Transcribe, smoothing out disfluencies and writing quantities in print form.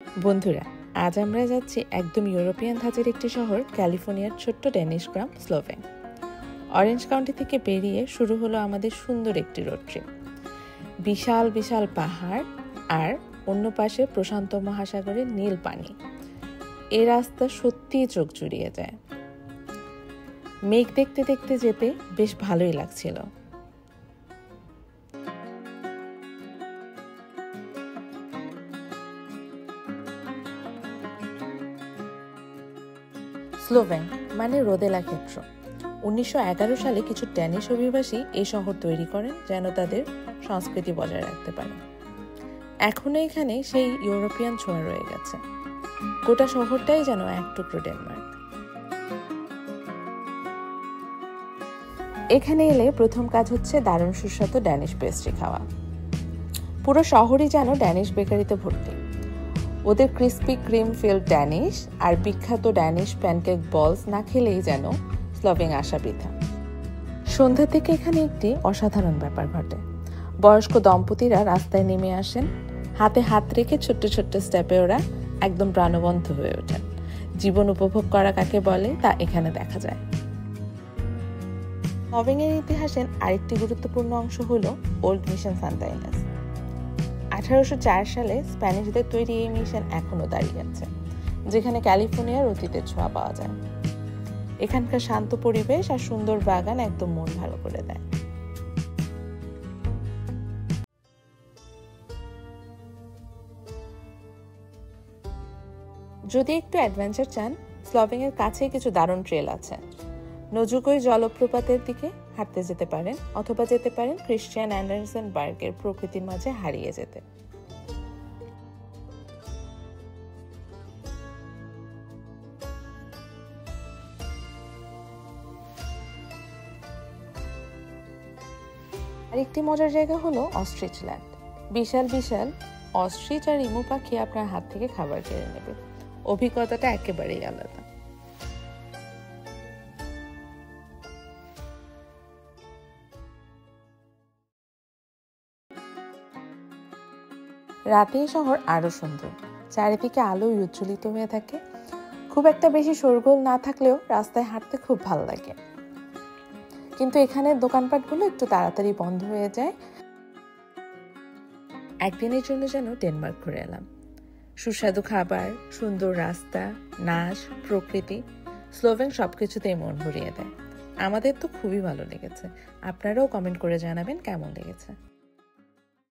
বন্ধুরা, আজ আমরা যাচ্ছি একদম ইউরোপিয়ান ধাঁচের একটি শহর, ক্যালিফোর্নিয়ার ছোট্ট ড্যানিশ গ্রাম স্লোভেন। অরেঞ্জ কাউন্টি থেকে বেরিয়ে শুরু হলো আমাদের সুন্দর একটি রোড ট্রিপ। বিশাল বিশাল পাহাড় আর অন্য পাশে প্রশান্ত মহাসাগরের নীল পানি। এই রাস্তা সত্যিই চোখ জুড়িয়ে যায়। মেঘ দেখতে দেখতে যেতে বেশ ভালোই লাগছিল। স্লোভেন মানে রোদেলা ক্ষেত্র। 1911 সালে কিছু ড্যানিশ অভিবাসী এই শহর তৈরি করেন যেন তাদের সংস্কৃতি বজায় রাখতে পারে। এখনো এখানে সেই ইউরোপিয়ান ছোঁয়া রয়ে গেছে। গোটা শহরটাই যেন এক টুকরো ডেনমার্ক। এখানে এলে প্রথম কাজ হচ্ছে দারুণ সুস্বাদু ড্যানিশ পেস্ট্রি খাওয়া। পুরো শহরই যেন ড্যানিশ বেকারিতে ভর্তি। ওদের ক্রিস্পি ক্রিম ফিল্ড ড্যানিশ আর বিখ্যাত ড্যানিশ প্যানকেক বলস না খেলেই যেন স্লোভেন আসা বৃথা। সন্ধ্যা থেকে এখানে একটি অসাধারণ ব্যাপার ঘটে। বয়স্ক দম্পতিরা রাস্তায় নেমে আসেন, হাতে হাত রেখে ছোট্ট ছোট্ট স্টেপে ওরা একদম প্রাণবন্ত হয়ে ওঠেন। জীবন উপভোগ করা কাকে বলে তা এখানে দেখা যায়। স্লোভেনের ইতিহাসের আরেকটি গুরুত্বপূর্ণ অংশ হলো ওল্ড মিশন সান্তা ইনেস। 1804 সালে স্প্যানিশদের তৈরি এই মিশন এখনো দাঁড়িয়ে আছে, যেখানে ক্যালিফোর্নিয়ার অতীতের ছোঁয়া পাওয়া যায়। এখানকার শান্ত পরিবেশ আর সুন্দর বাগান একদম মন ভালো করে দেয়। যদি একটু অ্যাডভেঞ্চার চান, স্লোভেনের কাছে কিছু দারুণ ট্রেল আছে। নজুকই জলপ্রপাতের দিকে হাঁটতে যেতে পারেন, অথবা যেতে পারেন ক্রিশ্চিয়ান অ্যান্ডারসন বার্গের প্রকৃতির মাঝে হারিয়ে যেতে। আরেকটি মজার জায়গা হলো অস্ট্রিচ ল্যান্ড। বিশাল বিশাল অস্ট্রিচ আর ইমু পাখি আপনার হাত থেকে খাবার কেড়ে নেবে। অভিজ্ঞতাটা একেবারেই আলাদা। রাতে শহর আরো সুন্দর, চারিদিকে আলোয় উজ্জ্বলিত হয়ে থাকে। খুব একটা বেশি শোরগোল না থাকলেও রাস্তায় হাঁটতে খুব ভালো লাগে। কিন্তু এখানে দোকানপাটগুলো একটু তাড়াতাড়ি বন্ধ হয়ে যায়। একদিনের জন্য যেন ডেনমার্ক ঘুরে এলাম। সুস্বাদু খাবার, সুন্দর রাস্তা, নাচ, প্রকৃতি, স্লোভেন সবকিছুতেই মন ভরিয়ে দেয়। আমাদের তো খুবই ভালো লেগেছে। আপনারাও কমেন্ট করে জানাবেন কেমন লেগেছে।